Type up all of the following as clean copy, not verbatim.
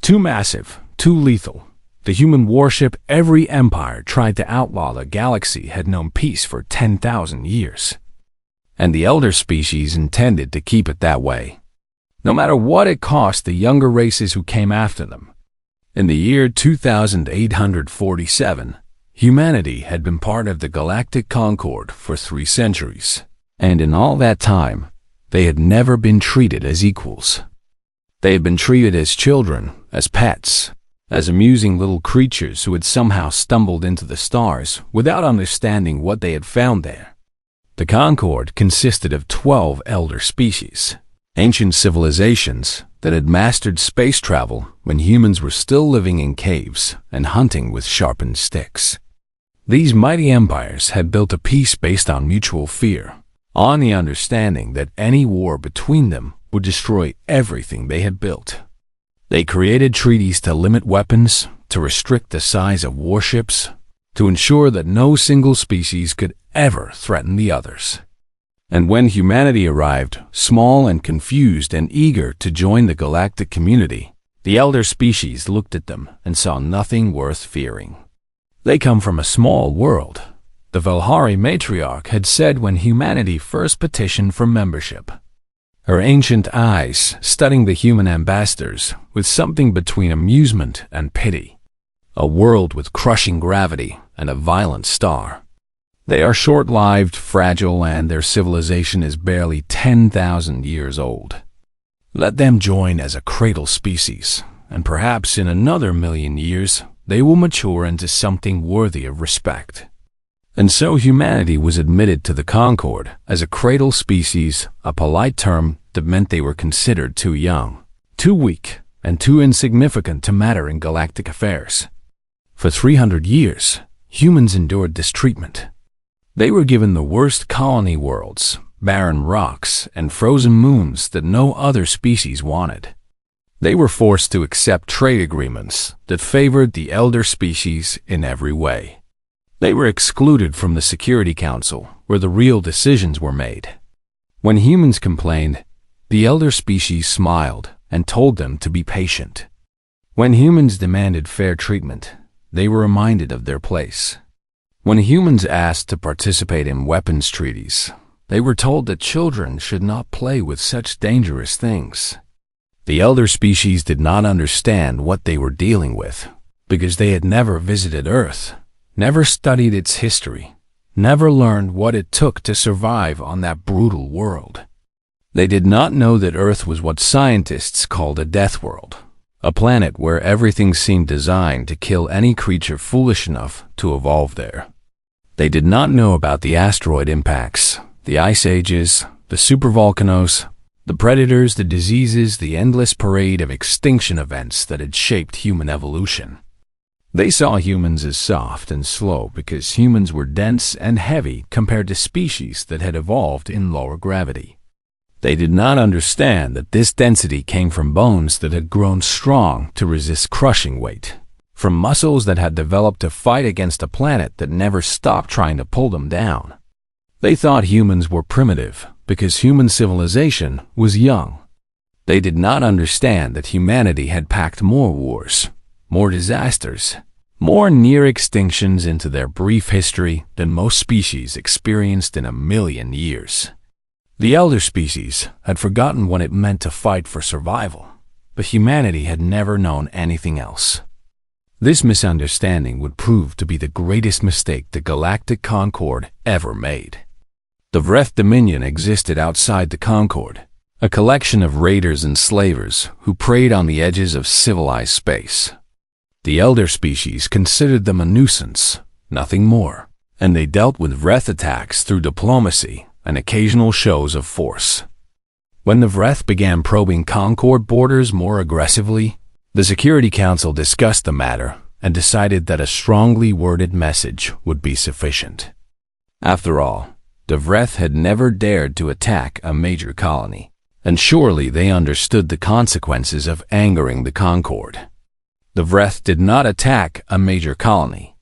Too massive, too lethal. The human warship every empire tried to outlaw the galaxy had known peace for 10,000 years. And the elder species intended to keep it that way, no matter what it cost the younger races who came after them. In the year 2847, humanity had been part of the Galactic Concord for 3 centuries, and in all that time, they had never been treated as equals. They had been treated as children, as pets, as amusing little creatures who had somehow stumbled into the stars without understanding what they had found there. The Concord consisted of 12 elder species, ancient civilizations that had mastered space travel when humans were still living in caves and hunting with sharpened sticks. These mighty empires had built a peace based on mutual fear, on the understanding that any war between them would destroy everything they had built. They created treaties to limit weapons, to restrict the size of warships, to ensure that no single species could ever threaten the others. And when humanity arrived, small and confused and eager to join the galactic community, the elder species looked at them and saw nothing worth fearing. They come from a small world, the Valhari matriarch had said when humanity first petitioned for membership. Her ancient eyes studying the human ambassadors with something between amusement and pity. A world with crushing gravity and a violent star. They are short-lived, fragile, and their civilization is barely 10,000 years old. Let them join as a cradle species, and perhaps in another 1,000,000 years, they will mature into something worthy of respect. And so humanity was admitted to the Concord as a cradle species, a polite term that meant they were considered too young, too weak, and too insignificant to matter in galactic affairs. For 300 years, humans endured this treatment. They were given the worst colony worlds, barren rocks, and frozen moons that no other species wanted. They were forced to accept trade agreements that favored the elder species in every way. They were excluded from the Security Council, where the real decisions were made. When humans complained, the elder species smiled and told them to be patient. When humans demanded fair treatment, they were reminded of their place. When humans asked to participate in weapons treaties, they were told that children should not play with such dangerous things. The elder species did not understand what they were dealing with, because they had never visited Earth, never studied its history, never learned what it took to survive on that brutal world. They did not know that Earth was what scientists called a death world, a planet where everything seemed designed to kill any creature foolish enough to evolve there. They did not know about the asteroid impacts, the ice ages, the supervolcanoes, the predators, the diseases, the endless parade of extinction events that had shaped human evolution. They saw humans as soft and slow because humans were dense and heavy compared to species that had evolved in lower gravity. They did not understand that this density came from bones that had grown strong to resist crushing weight, from muscles that had developed to fight against a planet that never stopped trying to pull them down. They thought humans were primitive because human civilization was young. They did not understand that humanity had packed more wars, more disasters, more near extinctions into their brief history than most species experienced in 1,000,000 years. The elder species had forgotten what it meant to fight for survival, but humanity had never known anything else. This misunderstanding would prove to be the greatest mistake the Galactic Concord ever made. The Vreth Dominion existed outside the Concord, a collection of raiders and slavers who preyed on the edges of civilized space. The elder species considered them a nuisance, nothing more, and they dealt with Vreth attacks through diplomacy and occasional shows of force. When the Vreth began probing Concord borders more aggressively, the Security Council discussed the matter and decided that a strongly worded message would be sufficient. After all, the Vreth had never dared to attack a major colony, and surely they understood the consequences of angering the Concord. The Vreth did not attack a major colony.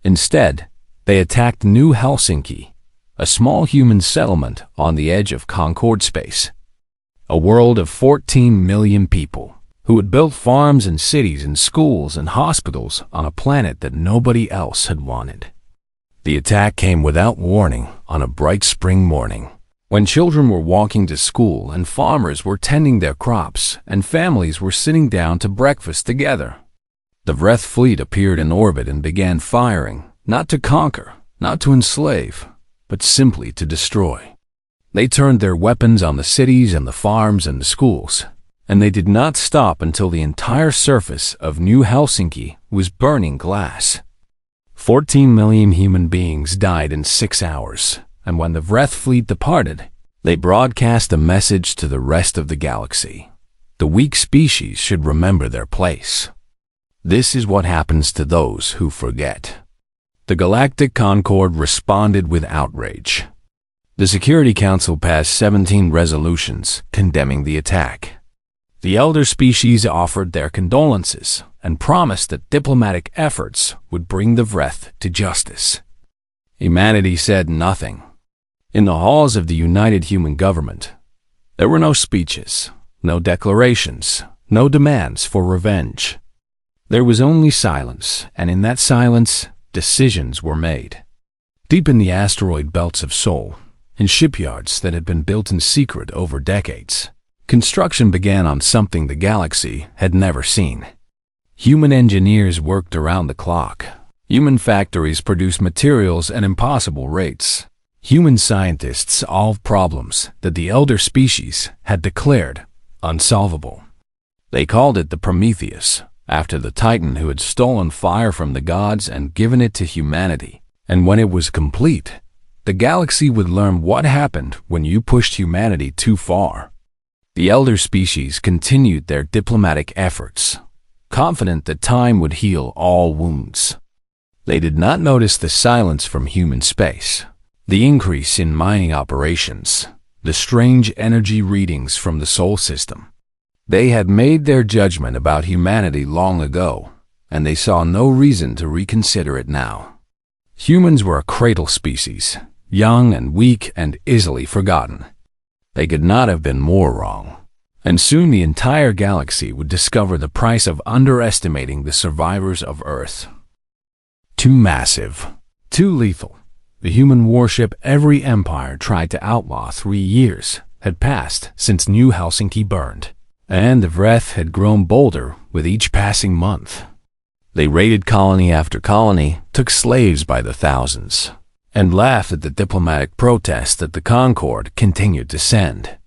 Instead, they attacked New Helsinki, a small human settlement on the edge of Concord space. A world of 14 million people, who had built farms and cities and schools and hospitals on a planet that nobody else had wanted. The attack came without warning on a bright spring morning, when children were walking to school and farmers were tending their crops and families were sitting down to breakfast together. The Vreth fleet appeared in orbit and began firing, not to conquer, not to enslave, but simply to destroy. They turned their weapons on the cities and the farms and the schools, and they did not stop until the entire surface of New Helsinki was burning glass. 14 million human beings died in 6 hours, and when the Vreth fleet departed, they broadcast a message to the rest of the galaxy. The weak species should remember their place. This is what happens to those who forget. The Galactic Concord responded with outrage. The Security Council passed 17 resolutions condemning the attack. The elder species offered their condolences and promised that diplomatic efforts would bring the Vreth to justice. Humanity said nothing. In the halls of the United Human Government, there were no speeches, no declarations, no demands for revenge. There was only silence, and in that silence, decisions were made. Deep in the asteroid belts of Sol, in shipyards that had been built in secret over decades, construction began on something the galaxy had never seen. Human engineers worked around the clock. Human factories produced materials at impossible rates. Human scientists solved problems that the elder species had declared unsolvable. They called it the Prometheus, after the Titan who had stolen fire from the gods and given it to humanity. And when it was complete, the galaxy would learn what happened when you pushed humanity too far. The elder species continued their diplomatic efforts, confident that time would heal all wounds. They did not notice the silence from human space, the increase in mining operations, the strange energy readings from the Sol system. They had made their judgment about humanity long ago, and they saw no reason to reconsider it now. Humans were a cradle species, young and weak and easily forgotten. They could not have been more wrong. And soon the entire galaxy would discover the price of underestimating the survivors of Earth. Too massive, too lethal. The human warship every empire tried to outlaw 3 years had passed since New Helsinki burned, and the Vreth had grown bolder with each passing month. They raided colony after colony, took slaves by the thousands, and laughed at the diplomatic protests that the Concord continued to send.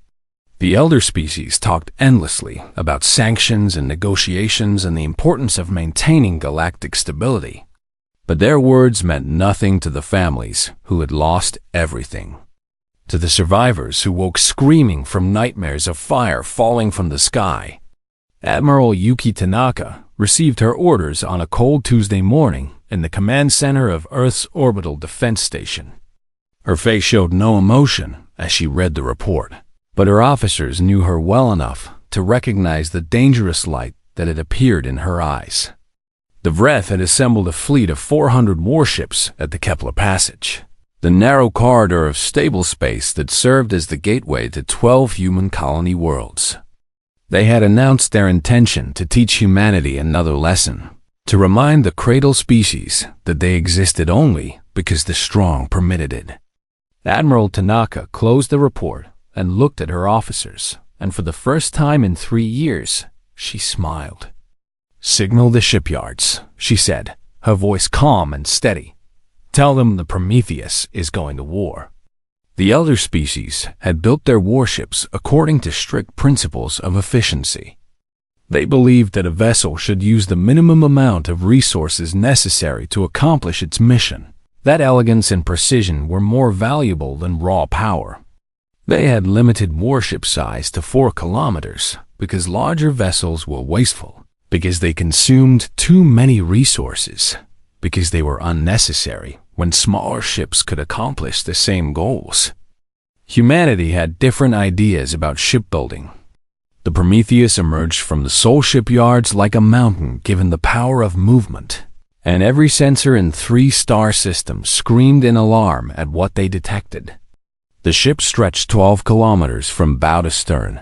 The elder species talked endlessly about sanctions and negotiations and the importance of maintaining galactic stability. But their words meant nothing to the families who had lost everything. To the survivors who woke screaming from nightmares of fire falling from the sky. Admiral Yuki Tanaka received her orders on a cold Tuesday morning in the command center of Earth's orbital defense station. Her face showed no emotion as she read the report, but her officers knew her well enough to recognize the dangerous light that had appeared in her eyes. The Vreth had assembled a fleet of 400 warships at the Kepler Passage, the narrow corridor of stable space that served as the gateway to 12 human colony worlds. They had announced their intention to teach humanity another lesson, to remind the cradle species that they existed only because the strong permitted it. Admiral Tanaka closed the report and looked at her officers, and for the first time in 3 years, she smiled. "Signal the shipyards," she said, her voice calm and steady. "Tell them the Prometheus is going to war." The elder species had built their warships according to strict principles of efficiency. They believed that a vessel should use the minimum amount of resources necessary to accomplish its mission. That elegance and precision were more valuable than raw power. They had limited warship size to 4 kilometers because larger vessels were wasteful, because they consumed too many resources, because they were unnecessary when smaller ships could accomplish the same goals. Humanity had different ideas about shipbuilding. The Prometheus emerged from the Sol shipyards like a mountain given the power of movement, and every sensor in 3 star systems screamed in alarm at what they detected. The ship stretched 12 kilometers from bow to stern,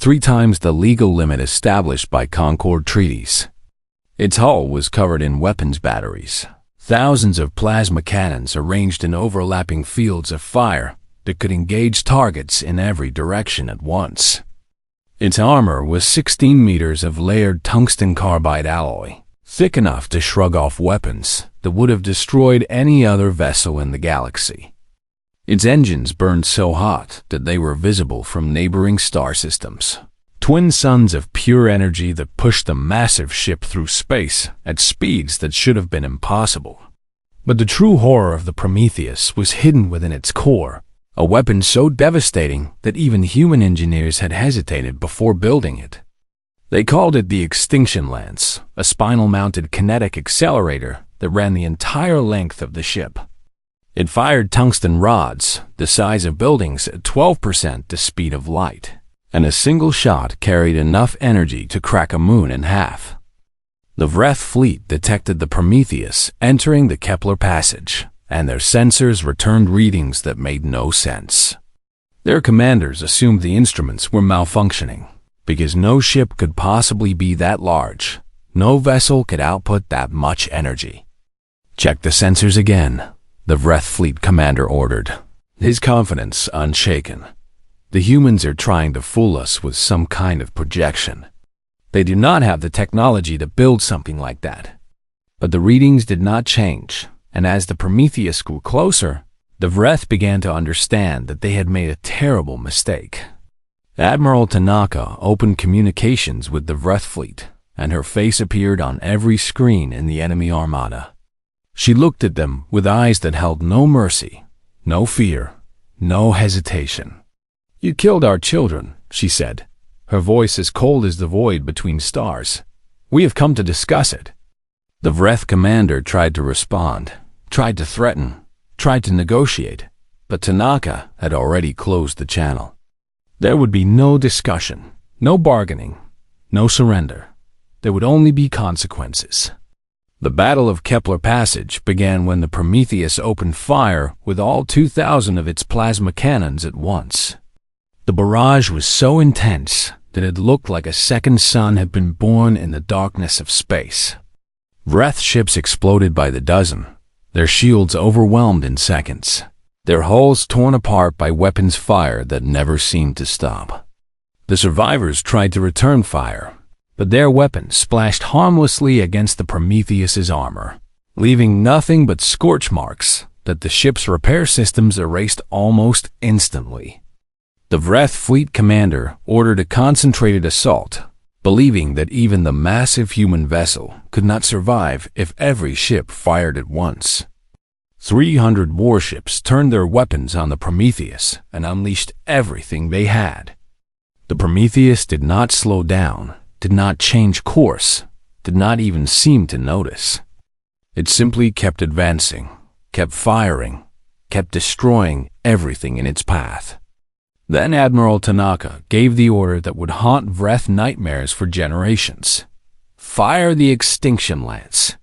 3 times the legal limit established by Concord treaties. Its hull was covered in weapons batteries, thousands of plasma cannons arranged in overlapping fields of fire that could engage targets in every direction at once. Its armor was 16 meters of layered tungsten carbide alloy, thick enough to shrug off weapons that would have destroyed any other vessel in the galaxy. Its engines burned so hot that they were visible from neighboring star systems, twin suns of pure energy that pushed the massive ship through space at speeds that should have been impossible. But the true horror of the Prometheus was hidden within its core, a weapon so devastating that even human engineers had hesitated before building it. They called it the Extinction Lance, a spinal-mounted kinetic accelerator that ran the entire length of the ship. It fired tungsten rods, the size of buildings, at 12% the speed of light, and a single shot carried enough energy to crack a moon in half. The Vreth fleet detected the Prometheus entering the Kepler passage, and their sensors returned readings that made no sense. Their commanders assumed the instruments were malfunctioning, because no ship could possibly be that large. No vessel could output that much energy. "Check the sensors again," the Vreth fleet commander ordered, his confidence unshaken. "The humans are trying to fool us with some kind of projection. They do not have the technology to build something like that." But the readings did not change, and as the Prometheus grew closer, the Vreth began to understand that they had made a terrible mistake. Admiral Tanaka opened communications with the Vreth fleet, and her face appeared on every screen in the enemy armada. She looked at them with eyes that held no mercy, no fear, no hesitation. "You killed our children," she said, her voice as cold as the void between stars. "We have come to discuss it." The Vreth commander tried to respond, tried to threaten, tried to negotiate, but Tanaka had already closed the channel. There would be no discussion, no bargaining, no surrender. There would only be consequences. The Battle of Kepler Passage began when the Prometheus opened fire with all 2,000 of its plasma cannons at once. The barrage was so intense that it looked like a second sun had been born in the darkness of space. Vreth ships exploded by the dozen, their shields overwhelmed in seconds, their hulls torn apart by weapons fire that never seemed to stop. The survivors tried to return fire, but their weapons splashed harmlessly against the Prometheus's armor, leaving nothing but scorch marks that the ship's repair systems erased almost instantly. The Vreth fleet commander ordered a concentrated assault, believing that even the massive human vessel could not survive if every ship fired at once. 300 warships turned their weapons on the Prometheus and unleashed everything they had. The Prometheus did not slow down, did not change course, did not even seem to notice. It simply kept advancing, kept firing, kept destroying everything in its path. Then Admiral Tanaka gave the order that would haunt Vreth nightmares for generations. "Fire the Extinction Lance."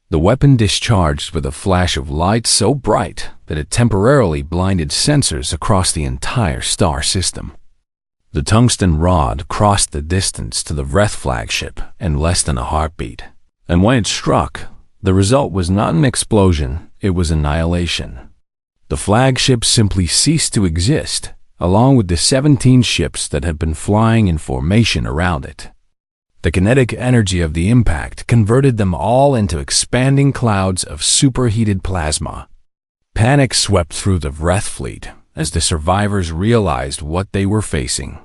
The weapon discharged with a flash of light so bright that it temporarily blinded sensors across the entire star system. The tungsten rod crossed the distance to the Vreth flagship in less than a heartbeat, and when it struck, the result was not an explosion, it was annihilation. The flagship simply ceased to exist, along with the 17 ships that had been flying in formation around it. The kinetic energy of the impact converted them all into expanding clouds of superheated plasma. Panic swept through the Vreth fleet as the survivors realized what they were facing.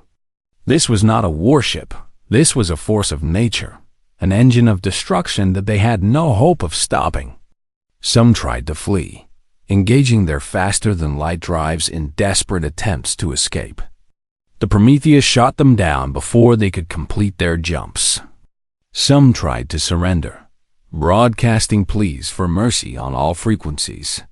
This was not a warship, this was a force of nature, an engine of destruction that they had no hope of stopping. Some tried to flee, engaging their faster-than-light drives in desperate attempts to escape. The Prometheus shot them down before they could complete their jumps. Some tried to surrender, broadcasting pleas for mercy on all frequencies.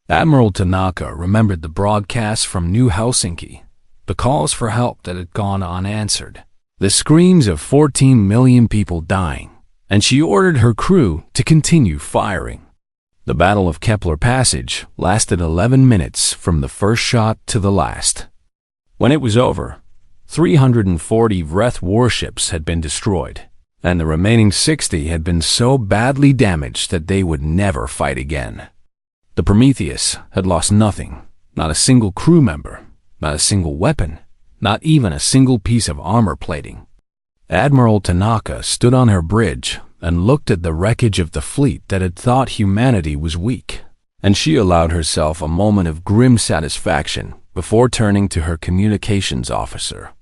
Admiral Tanaka remembered the broadcasts from New Helsinki, the calls for help that had gone unanswered, the screams of 14 million people dying, and she ordered her crew to continue firing. The Battle of Kepler Passage lasted 11 minutes from the first shot to the last. When it was over, 340 Vreth warships had been destroyed, and the remaining 60 had been so badly damaged that they would never fight again. The Prometheus had lost nothing, not a single crew member, not a single weapon, not even a single piece of armor plating. Admiral Tanaka stood on her bridge and looked at the wreckage of the fleet that had thought humanity was weak, and she allowed herself a moment of grim satisfaction before turning to her communications officer.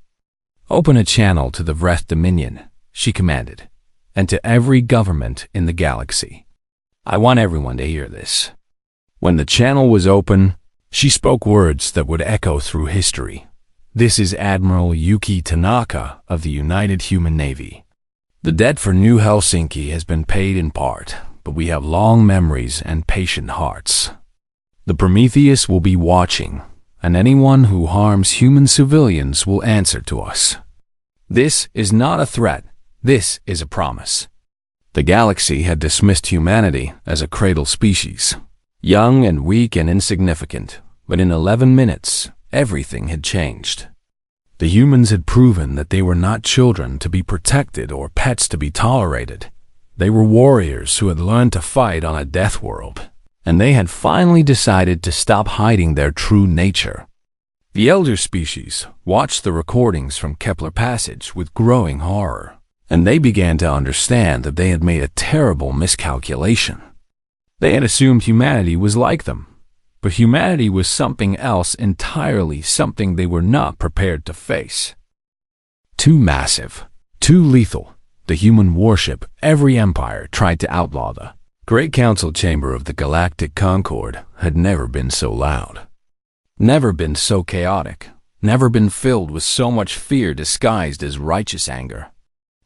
"Open a channel to the Vreth Dominion," she commanded, "and to every government in the galaxy. I want everyone to hear this." When the channel was open, she spoke words that would echo through history. "This is Admiral Yuki Tanaka of the United Human Navy. The debt for New Helsinki has been paid in part, but we have long memories and patient hearts. The Prometheus will be watching, and anyone who harms human civilians will answer to us. This is not a threat, this is a promise." The galaxy had dismissed humanity as a cradle species, young and weak and insignificant, but in 11 minutes, everything had changed. The humans had proven that they were not children to be protected or pets to be tolerated. They were warriors who had learned to fight on a death world, and they had finally decided to stop hiding their true nature. The elder species watched the recordings from Kepler Passage with growing horror, and they began to understand that they had made a terrible miscalculation. They had assumed humanity was like them, but humanity was something else entirely, something they were not prepared to face. Too massive, too lethal, the human warship every empire tried to outlaw. The Great Council chamber of the Galactic Concord had never been so loud, never been so chaotic, never been filled with so much fear disguised as righteous anger.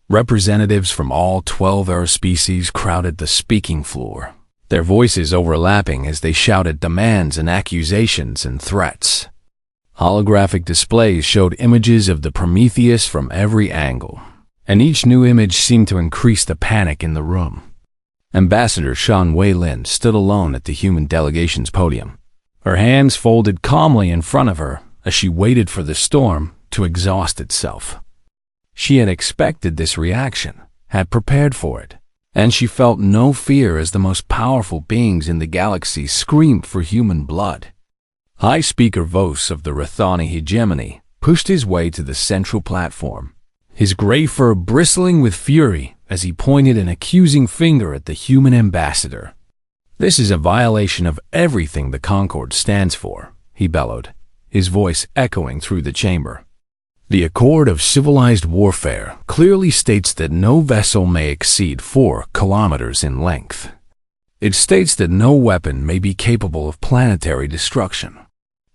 Representatives from all 12 Earth species crowded the speaking floor, their voices overlapping as they shouted demands and accusations and threats. Holographic displays showed images of the Prometheus from every angle, and each new image seemed to increase the panic in the room. Ambassador Shan Wei-Lin stood alone at the human delegation's podium, her hands folded calmly in front of her as she waited for the storm to exhaust itself. She had expected this reaction, had prepared for it, and she felt no fear as the most powerful beings in the galaxy screamed for human blood. High Speaker Vos of the Rathani hegemony pushed his way to the central platform, his gray fur bristling with fury as he pointed an accusing finger at the human ambassador. "This is a violation of everything the Concord stands for," he bellowed, his voice echoing through the chamber. "The Accord of Civilized Warfare clearly states that no vessel may exceed 4 kilometers in length. It states that no weapon may be capable of planetary destruction.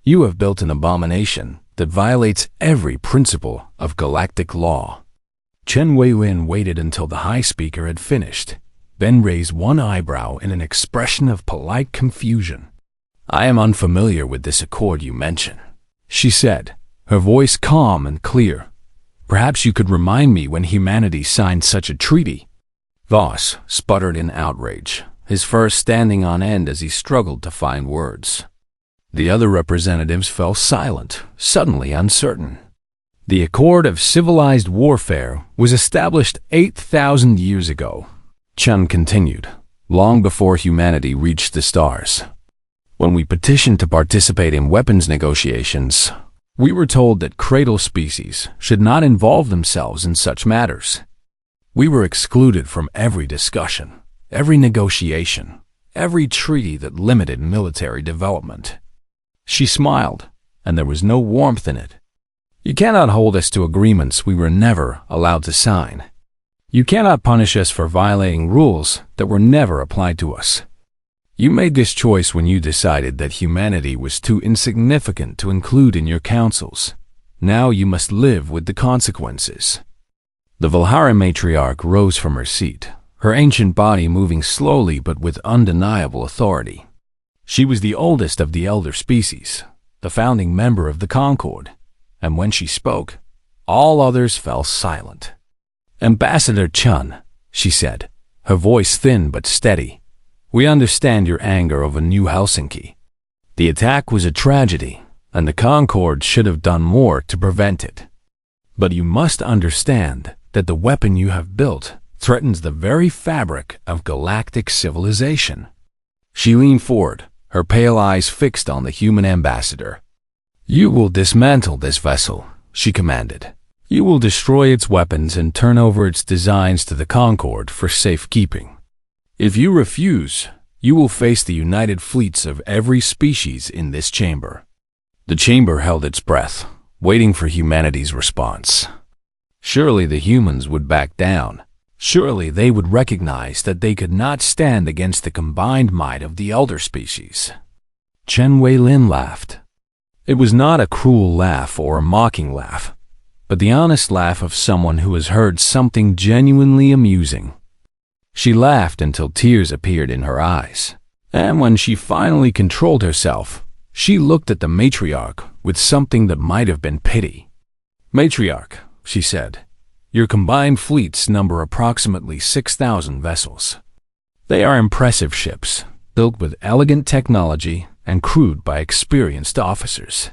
You have built an abomination that violates every principle of galactic law." Chen Wei-Lin waited until the High Speaker had finished, then raised one eyebrow in an expression of polite confusion. "I am unfamiliar with this accord you mention," she said, her voice calm and clear. "Perhaps you could remind me when humanity signed such a treaty." Voss sputtered in outrage, his fur standing on end as he struggled to find words. The other representatives fell silent, suddenly uncertain. "The Accord of Civilized Warfare was established 8,000 years ago," Chen continued, "long before humanity reached the stars. When we petitioned to participate in weapons negotiations, we were told that cradle species should not involve themselves in such matters. We were excluded from every discussion, every negotiation, every treaty that limited military development." She smiled, and there was no warmth in it. "You cannot hold us to agreements we were never allowed to sign. You cannot punish us for violating rules that were never applied to us. You made this choice when you decided that humanity was too insignificant to include in your councils. Now you must live with the consequences." The Valhara matriarch rose from her seat, her ancient body moving slowly but with undeniable authority. She was the oldest of the elder species, the founding member of the Concord, and when she spoke, all others fell silent. "Ambassador Chun," she said, her voice thin but steady, "we understand your anger over New Helsinki. The attack was a tragedy, and the Concord should have done more to prevent it. But you must understand that the weapon you have built threatens the very fabric of galactic civilization. She leaned forward, her pale eyes fixed on the human ambassador. You will dismantle this vessel, she commanded. You will destroy its weapons and turn over its designs to the Concord for safekeeping. If you refuse, you will face the united fleets of every species in this chamber. The chamber held its breath, waiting for humanity's response. Surely the humans would back down. Surely they would recognize that they could not stand against the combined might of the elder species. Chen Weilin laughed. It was not a cruel laugh or a mocking laugh, but the honest laugh of someone who has heard something genuinely amusing. She laughed until tears appeared in her eyes, and when she finally controlled herself, she looked at the matriarch with something that might have been pity. Matriarch, she said, your combined fleets number approximately 6,000 vessels. They are impressive ships, built with elegant technology and crewed by experienced officers.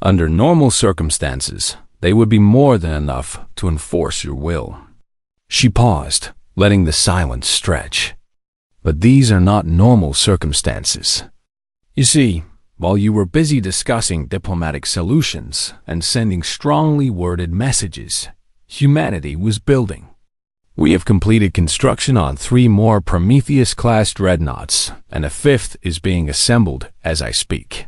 Under normal circumstances, they would be more than enough to enforce your will. She paused, letting the silence stretch. But these are not normal circumstances. You see, while you were busy discussing diplomatic solutions and sending strongly worded messages, humanity was building. We have completed construction on 3 more Prometheus-class dreadnoughts, and a 5th is being assembled as I speak.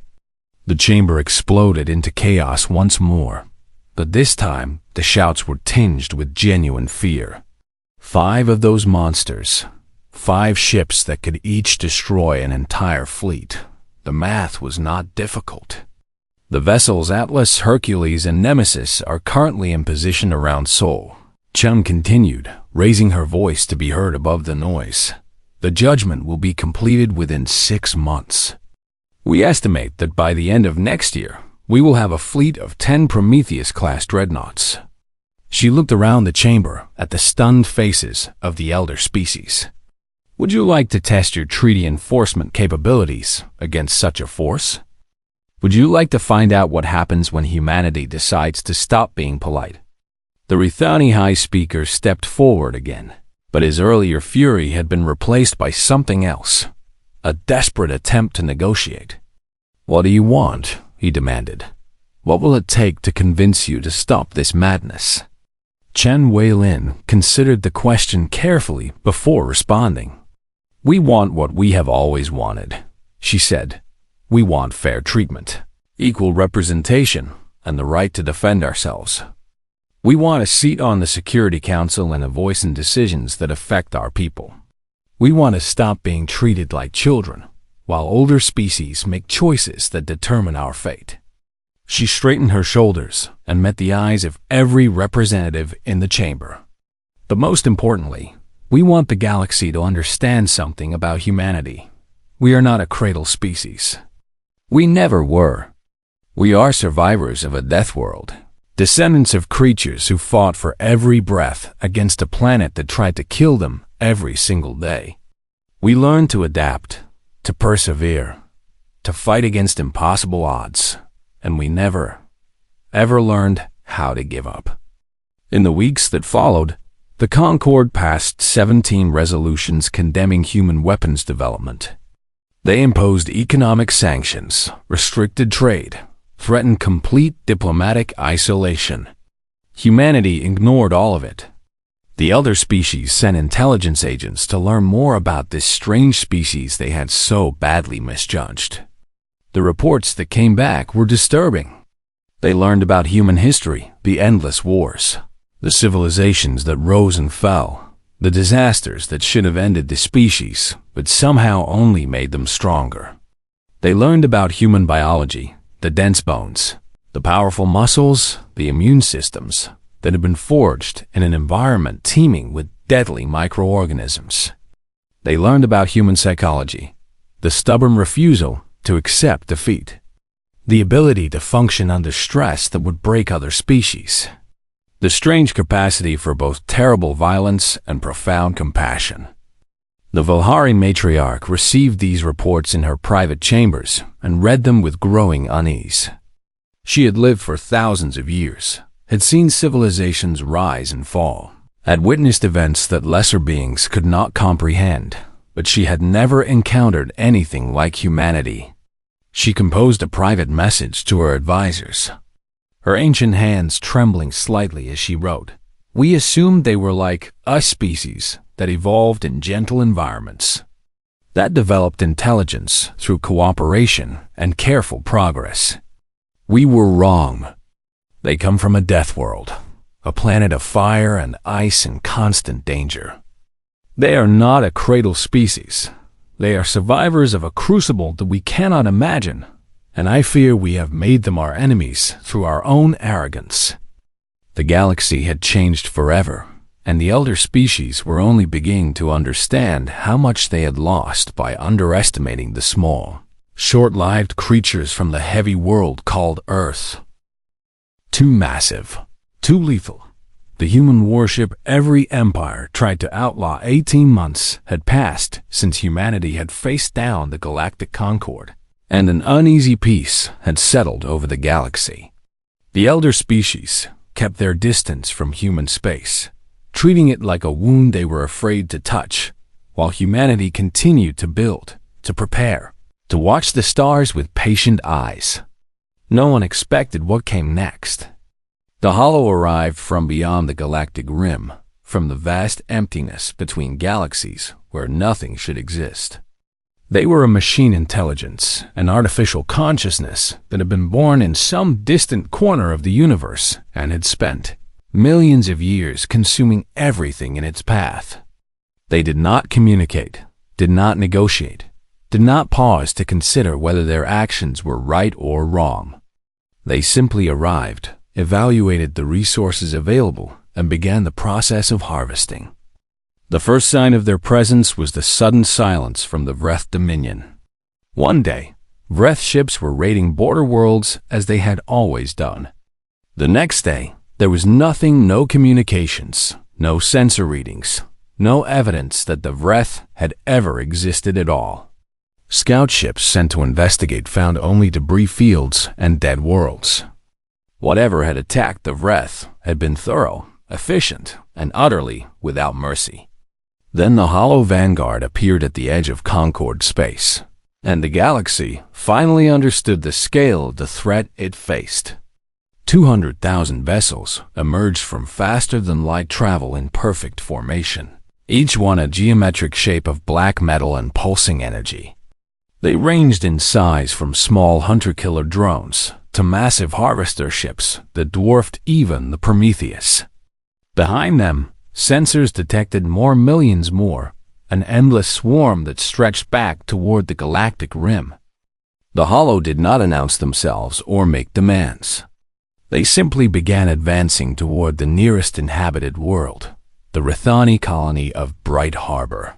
The chamber exploded into chaos once more, but this time the shouts were tinged with genuine fear. 5 of those monsters, 5 ships that could each destroy an entire fleet. The math was not difficult. The vessels Atlas, Hercules, and Nemesis are currently in position around Seoul. Chun continued, raising her voice to be heard above the noise. The judgment will be completed within 6 months. We estimate that by the end of next year, we will have a fleet of 10 Prometheus-class dreadnoughts. She looked around the chamber at the stunned faces of the elder species. Would you like to test your treaty enforcement capabilities against such a force? Would you like to find out what happens when humanity decides to stop being polite? The Rithani High Speaker stepped forward again, but his earlier fury had been replaced by something else, a desperate attempt to negotiate. What do you want? He demanded. What will it take to convince you to stop this madness? Chen Weilin considered the question carefully before responding. We want what we have always wanted, she said. We want fair treatment, equal representation, and the right to defend ourselves. We want a seat on the Security Council and a voice in decisions that affect our people. We want to stop being treated like children, while older species make choices that determine our fate. She straightened her shoulders and met the eyes of every representative in the chamber. But most importantly, we want the galaxy to understand something about humanity. We are not a cradle species. We never were. We are survivors of a death world, descendants of creatures who fought for every breath against a planet that tried to kill them every single day. We learned to adapt, to persevere, to fight against impossible odds, and we never, ever learned how to give up. In the weeks that followed, the Concord passed 17 resolutions condemning human weapons development. They imposed economic sanctions, restricted trade, threatened complete diplomatic isolation. Humanity ignored all of it. The elder species sent intelligence agents to learn more about this strange species they had so badly misjudged. The reports that came back were disturbing. They learned about human history, the endless wars, the civilizations that rose and fell, the disasters that should have ended the species, but somehow only made them stronger. They learned about human biology, the dense bones, the powerful muscles, the immune systems that had been forged in an environment teeming with deadly microorganisms. They learned about human psychology, the stubborn refusal to accept defeat, the ability to function under stress that would break other species, the strange capacity for both terrible violence and profound compassion. The Valhari matriarch received these reports in her private chambers and read them with growing unease. She had lived for thousands of years, had seen civilizations rise and fall, had witnessed events that lesser beings could not comprehend, but she had never encountered anything like humanity. She composed a private message to her advisors, her ancient hands trembling slightly as she wrote, "We assumed they were like us species that evolved in gentle environments, that developed intelligence through cooperation and careful progress. We were wrong. They come from a death world, a planet of fire and ice and constant danger. They are not a cradle species. They are survivors of a crucible that we cannot imagine, and I fear we have made them our enemies through our own arrogance." The galaxy had changed forever, and the elder species were only beginning to understand how much they had lost by underestimating the small, short-lived creatures from the heavy world called Earth. Too massive, too lethal. The human warship every empire tried to outlaw 18 months had passed since humanity had faced down the Galactic Concord, and an uneasy peace had settled over the galaxy. The elder species kept their distance from human space, treating it like a wound they were afraid to touch, while humanity continued to build, to prepare, to watch the stars with patient eyes. No one expected what came next. The Hollow arrived from beyond the galactic rim, from the vast emptiness between galaxies where nothing should exist. They were a machine intelligence, an artificial consciousness that had been born in some distant corner of the universe and had spent millions of years consuming everything in its path. They did not communicate, did not negotiate, did not pause to consider whether their actions were right or wrong. They simply arrived, evaluated the resources available, and began the process of harvesting. The first sign of their presence was the sudden silence from the Vreth Dominion. One day, Vreth ships were raiding border worlds as they had always done. The next day, there was nothing, no communications, no sensor readings, no evidence that the Vreth had ever existed at all. Scout ships sent to investigate found only debris fields and dead worlds. Whatever had attacked the Vreth had been thorough, efficient, and utterly without mercy. Then the Hollow Vanguard appeared at the edge of Concord space, and the galaxy finally understood the scale of the threat it faced. 200,000 vessels emerged from faster-than-light travel in perfect formation, each one a geometric shape of black metal and pulsing energy. They ranged in size from small hunter-killer drones to massive harvester ships that dwarfed even the Prometheus. Behind them, sensors detected millions more, an endless swarm that stretched back toward the galactic rim. The Hollow did not announce themselves or make demands. They simply began advancing toward the nearest inhabited world, the Rithani colony of Bright Harbor.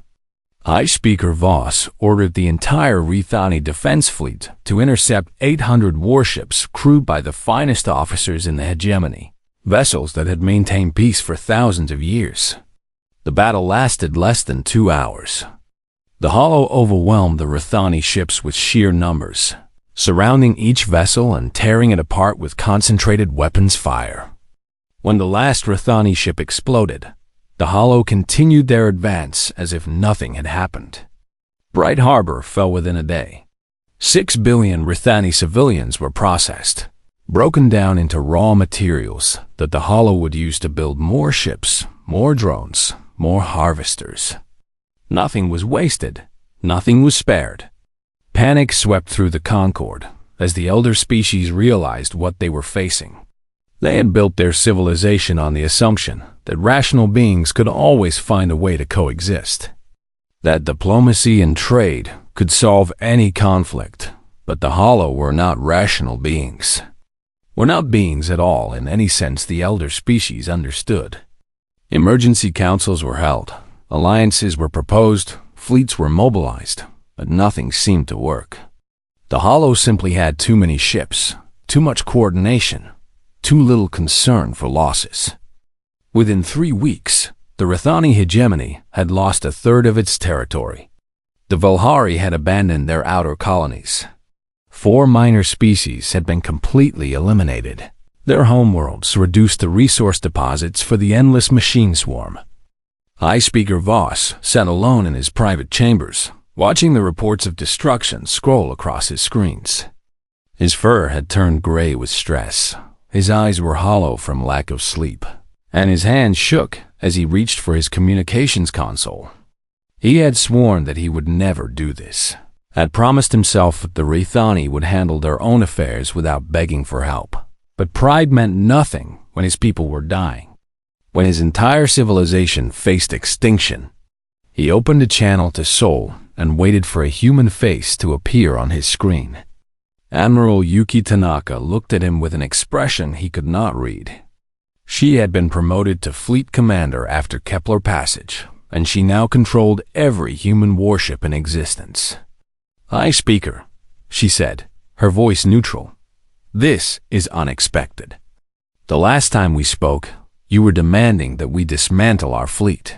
High Speaker Voss ordered the entire Rithani defense fleet to intercept 800 warships crewed by the finest officers in the hegemony, vessels that had maintained peace for thousands of years. The battle lasted less than 2 hours. The Hollow overwhelmed the Rithani ships with sheer numbers, surrounding each vessel and tearing it apart with concentrated weapons fire. When the last Rithani ship exploded, the Hollow continued their advance as if nothing had happened. Bright Harbor fell within a day. 6 billion Rithani civilians were processed, broken down into raw materials that the Hollow would use to build more ships, more drones, more harvesters. Nothing was wasted, nothing was spared. Panic swept through the Concord as the elder species realized what they were facing. They had built their civilization on the assumption that rational beings could always find a way to coexist, that diplomacy and trade could solve any conflict, but the Hollow were not rational beings. Were not beings at all in any sense the elder species understood. Emergency councils were held, alliances were proposed, fleets were mobilized, but nothing seemed to work. The Hollow simply had too many ships, too much coordination, too little concern for losses. Within 3 weeks, the Rithani hegemony had lost a third of its territory. The Volhari had abandoned their outer colonies. 4 minor species had been completely eliminated. Their homeworlds reduced the resource deposits for the endless machine swarm. High Speaker Voss sat alone in his private chambers, watching the reports of destruction scroll across his screens. His fur had turned gray with stress, his eyes were hollow from lack of sleep, and his hands shook as he reached for his communications console. He had sworn that he would never do this, had promised himself that the Rethani would handle their own affairs without begging for help. But pride meant nothing when his people were dying, when his entire civilization faced extinction. He opened a channel to Seoul and waited for a human face to appear on his screen. Admiral Yuki Tanaka looked at him with an expression he could not read. She had been promoted to fleet commander after Kepler Passage, and she now controlled every human warship in existence. "High Speaker," she said, her voice neutral. "This is unexpected. The last time we spoke, you were demanding that we dismantle our fleet."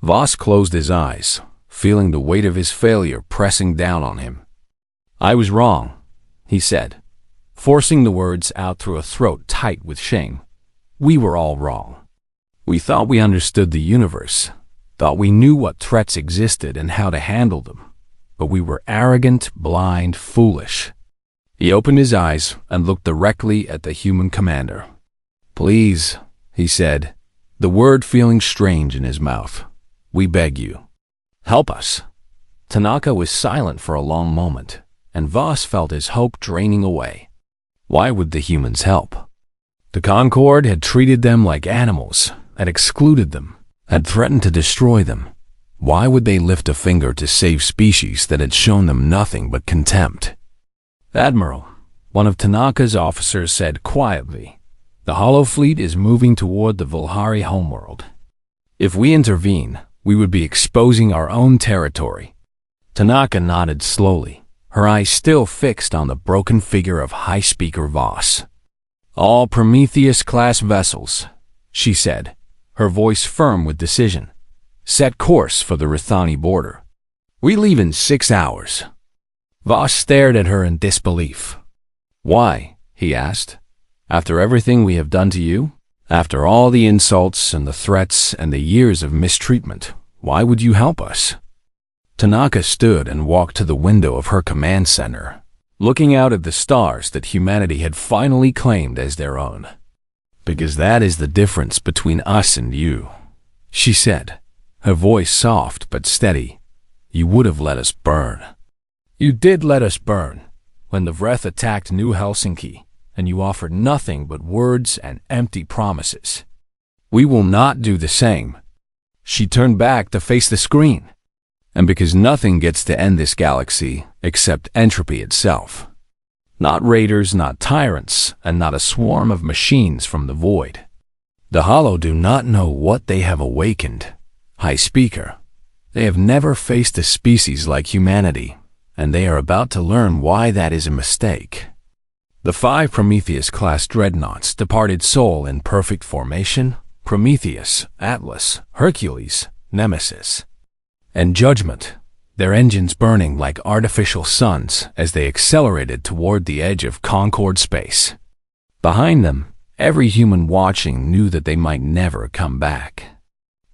Voss closed his eyes, feeling the weight of his failure pressing down on him. "I was wrong," he said, forcing the words out through a throat tight with shame. "We were all wrong. We thought we understood the universe, thought we knew what threats existed and how to handle them. But we were arrogant, blind, foolish." He opened his eyes and looked directly at the human commander. "Please," he said, the word feeling strange in his mouth. "We beg you. Help us." Tanaka was silent for a long moment, and Voss felt his hope draining away. Why would the humans help? The Concord had treated them like animals, had excluded them, had threatened to destroy them. Why would they lift a finger to save species that had shown them nothing but contempt? "Admiral," one of Tanaka's officers said quietly, "the Hollow Fleet is moving toward the Volhari homeworld. If we intervene, we would be exposing our own territory." Tanaka nodded slowly, her eyes still fixed on the broken figure of High Speaker Voss. "All Prometheus-class vessels," she said, her voice firm with decision. "Set course for the Rethani border. We leave in 6 hours." Voss stared at her in disbelief. "Why?" he asked. "After everything we have done to you? After all the insults and the threats and the years of mistreatment, why would you help us?" Tanaka stood and walked to the window of her command center, looking out at the stars that humanity had finally claimed as their own. "Because that is the difference between us and you," she said, her voice soft but steady. "You would have let us burn. You did let us burn when the Vreth attacked New Helsinki, and you offered nothing but words and empty promises. We will not do the same." She turned back to face the screen. "And because nothing gets to end this galaxy except entropy itself. Not raiders, not tyrants, and not a swarm of machines from the void. The Hollow do not know what they have awakened, High Speaker. They have never faced a species like humanity, and they are about to learn why that is a mistake." The 5 Prometheus-class dreadnoughts departed Seoul in perfect formation: Prometheus, Atlas, Hercules, Nemesis, and Judgment, their engines burning like artificial suns as they accelerated toward the edge of Concord space. Behind them, every human watching knew that they might never come back.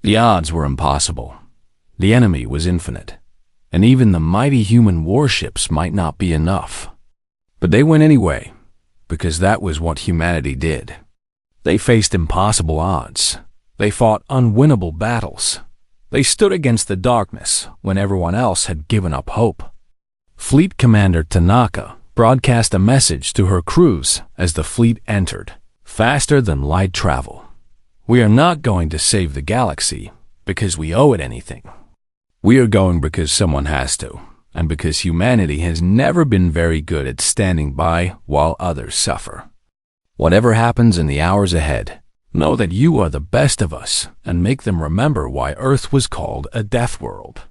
The odds were impossible. The enemy was infinite, and even the mighty human warships might not be enough. But they went anyway, because that was what humanity did. They faced impossible odds. They fought unwinnable battles. They stood against the darkness when everyone else had given up hope. Fleet Commander Tanaka broadcast a message to her crews as the fleet entered, faster than light travel. "We are not going to save the galaxy because we owe it anything. We are going because someone has to, and because humanity has never been very good at standing by while others suffer. Whatever happens in the hours ahead, know that you are the best of us and make them remember why Earth was called a death world."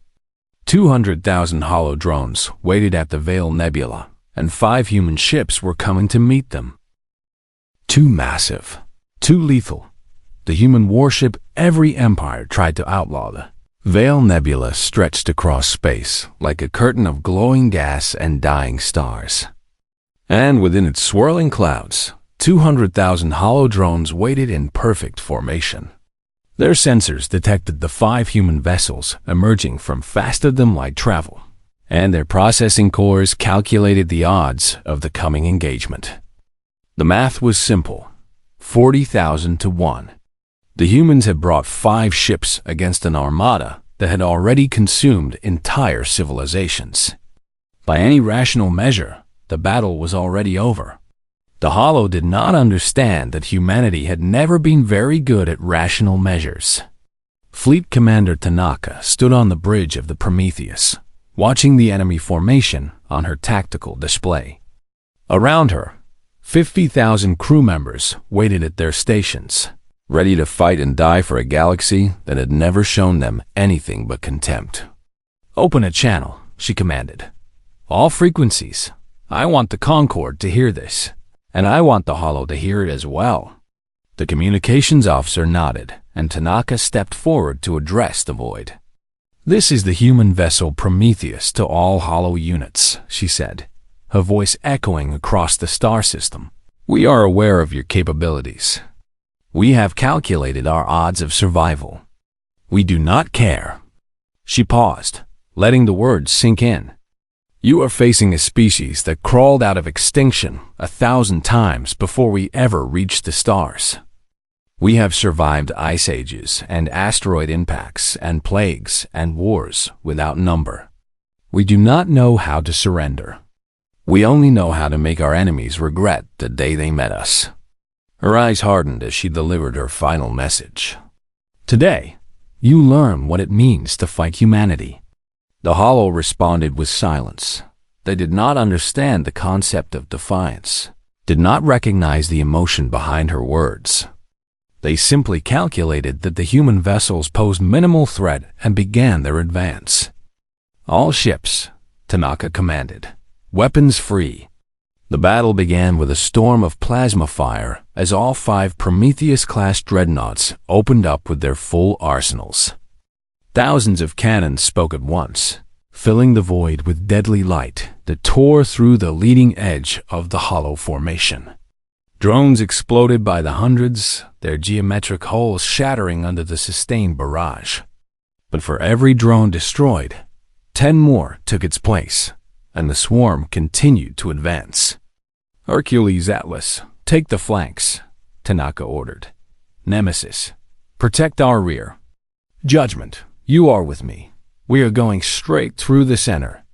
200,000 hollow drones waited at the Veil Nebula, and 5 human ships were coming to meet them. Too massive, too lethal. The human warship every empire tried to outlaw. The Veil Nebula stretched across space like a curtain of glowing gas and dying stars. And within its swirling clouds, 200,000 hollow drones waited in perfect formation. Their sensors detected the 5 human vessels emerging from faster-than-light travel, and their processing cores calculated the odds of the coming engagement. The math was simple: 40,000 to 1. The humans had brought 5 ships against an armada that had already consumed entire civilizations. By any rational measure, the battle was already over. The Hollow did not understand that humanity had never been very good at rational measures. Fleet Commander Tanaka stood on the bridge of the Prometheus, watching the enemy formation on her tactical display. Around her, 50,000 crew members waited at their stations, ready to fight and die for a galaxy that had never shown them anything but contempt. "Open a channel," she commanded. "All frequencies. I want the Concorde to hear this. And I want the Hollow to hear it as well." The communications officer nodded, and Tanaka stepped forward to address the void. "This is the human vessel Prometheus to all Hollow units," she said, her voice echoing across the star system. "We are aware of your capabilities. We have calculated our odds of survival. We do not care." She paused, letting the words sink in. "You are facing a species that crawled out of extinction 1,000 times before we ever reached the stars. We have survived ice ages and asteroid impacts and plagues and wars without number. We do not know how to surrender. We only know how to make our enemies regret the day they met us." Her eyes hardened as she delivered her final message. "Today, you learn what it means to fight humanity." The Hollow responded with silence. They did not understand the concept of defiance, did not recognize the emotion behind her words. They simply calculated that the human vessels posed minimal threat and began their advance. "All ships," Tanaka commanded, "weapons free." The battle began with a storm of plasma fire as all 5 Prometheus-class dreadnoughts opened up with their full arsenals. Thousands of cannons spoke at once, filling the void with deadly light that tore through the leading edge of the Hollow formation. Drones exploded by the hundreds, their geometric hulls shattering under the sustained barrage. But for every drone destroyed, 10 more took its place, and the swarm continued to advance. "Hercules, Atlas, take the flanks," Tanaka ordered. "Nemesis, protect our rear. Judgment, you are with me. We are going straight through the center."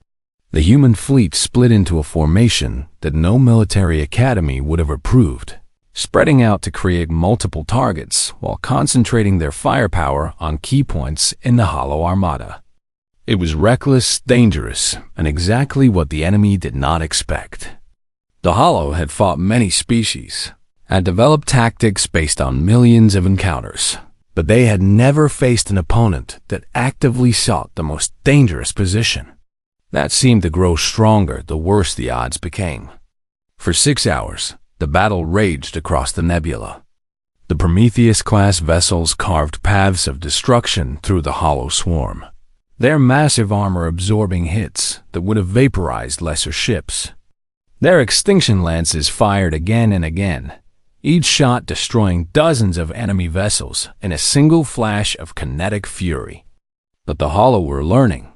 The human fleet split into a formation that no military academy would have approved, spreading out to create multiple targets while concentrating their firepower on key points in the Hollow Armada. It was reckless, dangerous, and exactly what the enemy did not expect. The Hollow had fought many species, had developed tactics based on millions of encounters, but they had never faced an opponent that actively sought the most dangerous position. That seemed to grow stronger the worse the odds became. For 6 hours, the battle raged across the nebula. The Prometheus-class vessels carved paths of destruction through the Hollow swarm, their massive armor absorbing hits that would have vaporized lesser ships. Their extinction lances fired again and again, each shot destroying dozens of enemy vessels in a single flash of kinetic fury. But the Hollow were learning,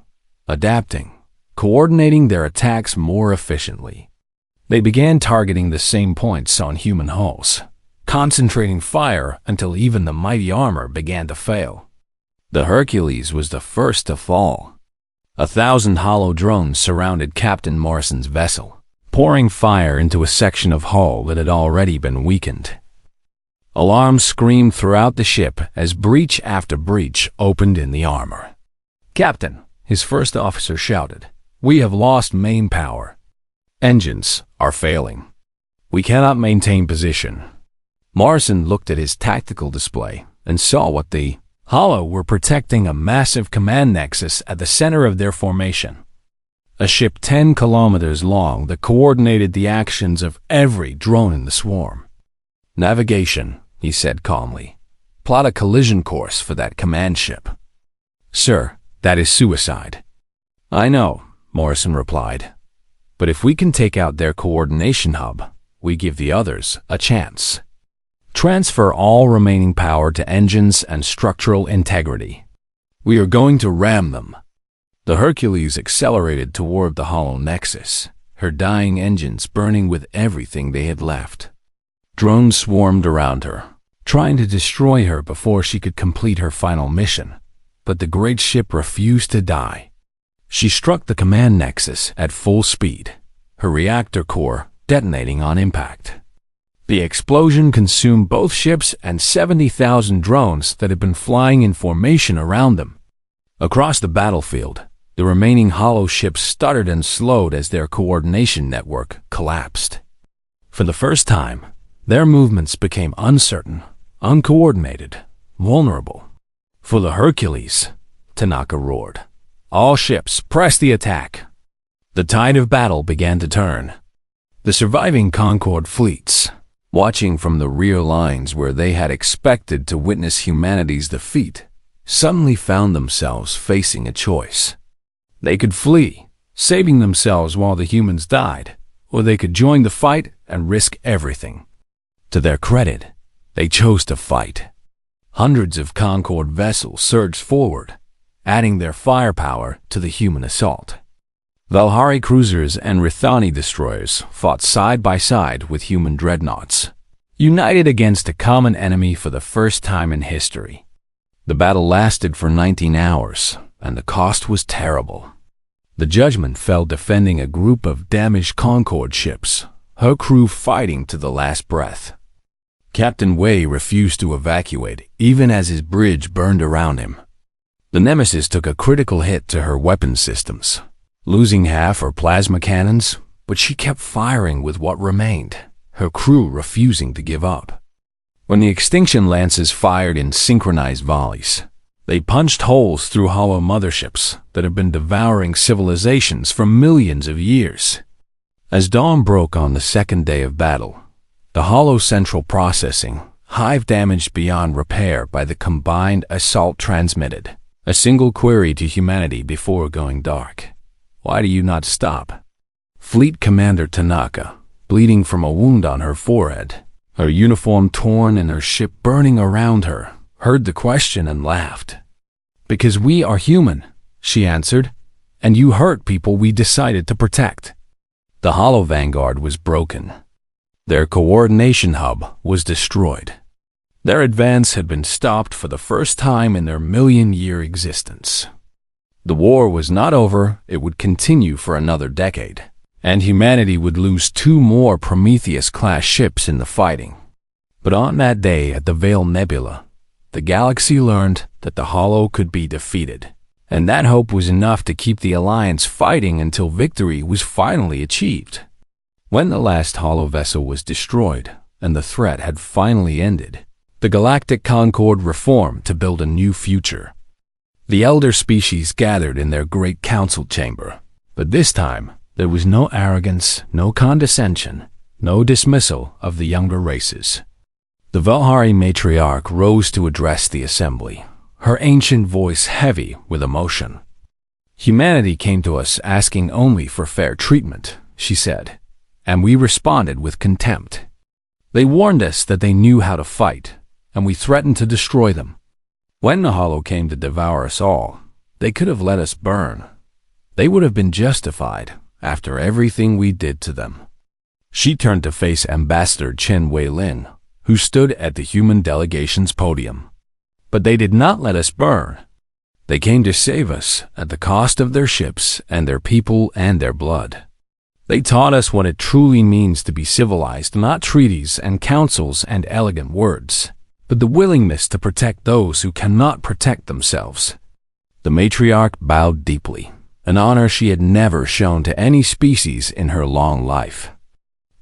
adapting, coordinating their attacks more efficiently. They began targeting the same points on human hulls, concentrating fire until even the mighty armor began to fail. The Hercules was the first to fall. 1,000 Hollow drones surrounded Captain Morrison's vessel, pouring fire into a section of hull that had already been weakened. Alarms screamed throughout the ship as breach after breach opened in the armor. "Captain," his first officer shouted, "we have lost main power. Engines are failing. We cannot maintain position." Morrison looked at his tactical display and saw what the Hollow were protecting: a massive command nexus at the center of their formation. A ship 10 kilometers long that coordinated the actions of every drone in the swarm. "Navigation," he said calmly. "Plot a collision course for that command ship." "Sir, that is suicide." "I know," Morrison replied. "But if we can take out their coordination hub, we give the others a chance. Transfer all remaining power to engines and structural integrity. We are going to ram them." The Hercules accelerated toward the hollow nexus, her dying engines burning with everything they had left. Drones swarmed around her, trying to destroy her before she could complete her final mission, but the great ship refused to die. She struck the command nexus at full speed, her reactor core detonating on impact. The explosion consumed both ships and 70,000 drones that had been flying in formation around them. Across the battlefield, the remaining hollow ships stuttered and slowed as their coordination network collapsed. For the first time, their movements became uncertain, uncoordinated, vulnerable. "For the Hercules," Tanaka roared. "All ships, press the attack." The tide of battle began to turn. The surviving Concorde fleets, watching from the rear lines where they had expected to witness humanity's defeat, suddenly found themselves facing a choice. They could flee, saving themselves while the humans died, or they could join the fight and risk everything. To their credit, they chose to fight. Hundreds of Concorde vessels surged forward, adding their firepower to the human assault. Valhari cruisers and Rithani destroyers fought side by side with human dreadnoughts, united against a common enemy for the first time in history. The battle lasted for 19 hours, and the cost was terrible. The judgment fell defending a group of damaged Concorde ships, her crew fighting to the last breath. Captain Wei refused to evacuate even as his bridge burned around him. The Nemesis took a critical hit to her weapon systems, losing half her plasma cannons, but she kept firing with what remained, her crew refusing to give up. When the extinction lances fired in synchronized volleys, they punched holes through hollow motherships that had been devouring civilizations for millions of years. As dawn broke on the second day of battle, the hollow central processing hive damaged beyond repair by the combined assault transmitted a single query to humanity before going dark. "Why do you not stop?" Fleet Commander Tanaka, bleeding from a wound on her forehead, her uniform torn and her ship burning around her, heard the question and laughed. "Because we are human," she answered, "and you hurt people we decided to protect." The Hollow Vanguard was broken. Their coordination hub was destroyed. Their advance had been stopped for the first time in their million-year existence. The war was not over, it would continue for another decade, and humanity would lose 2 more Prometheus-class ships in the fighting. But on that day at the Veil Nebula, the galaxy learned that the Hollow could be defeated, and that hope was enough to keep the Alliance fighting until victory was finally achieved. When the last Hollow vessel was destroyed, and the threat had finally ended, the Galactic Concorde reformed to build a new future. The elder species gathered in their great council chamber, but this time there was no arrogance, no condescension, no dismissal of the younger races. The Valhari matriarch rose to address the assembly, her ancient voice heavy with emotion. "Humanity came to us asking only for fair treatment," she said, "and we responded with contempt. They warned us that they knew how to fight, and we threatened to destroy them. When the Hollow came to devour us all, they could have let us burn. They would have been justified after everything we did to them." She turned to face Ambassador Chen Wei-Lin, who stood at the human delegation's podium. "But they did not let us burn. They came to save us at the cost of their ships and their people and their blood. They taught us what it truly means to be civilized, not treaties and councils and elegant words, but the willingness to protect those who cannot protect themselves." The matriarch bowed deeply, an honor she had never shown to any species in her long life.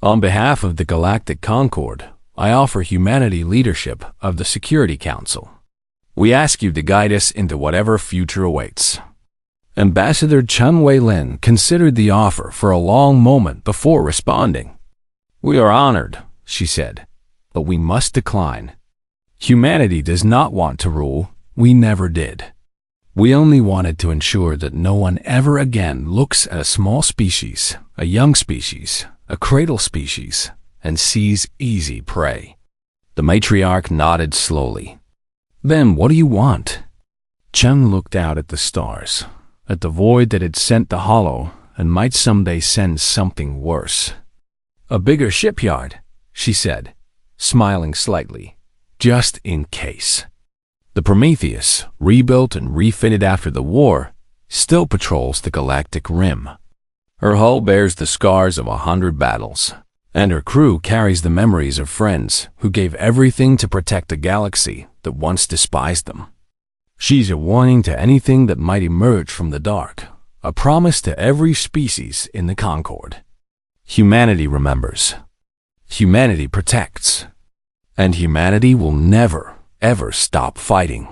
"On behalf of the Galactic Concorde, I offer humanity leadership of the Security Council. We ask you to guide us into whatever future awaits." Ambassador Chen Wei-Lin considered the offer for a long moment before responding. "We are honored," she said, "but we must decline. Humanity does not want to rule. We never did. We only wanted to ensure that no one ever again looks at a small species, a young species, a cradle species, and seize easy prey. The matriarch nodded slowly. "Then what do you want?" Chen looked out at the stars, at the void that had sent the hollow and might someday send something worse. "A bigger shipyard," she said, smiling slightly, "just in case." The Prometheus, rebuilt and refitted after the war, still patrols the galactic rim. Her hull bears the scars of 100 battles, and her crew carries the memories of friends who gave everything to protect a galaxy that once despised them. She's a warning to anything that might emerge from the dark, a promise to every species in the Concord. Humanity remembers. Humanity protects. And humanity will never, ever stop fighting.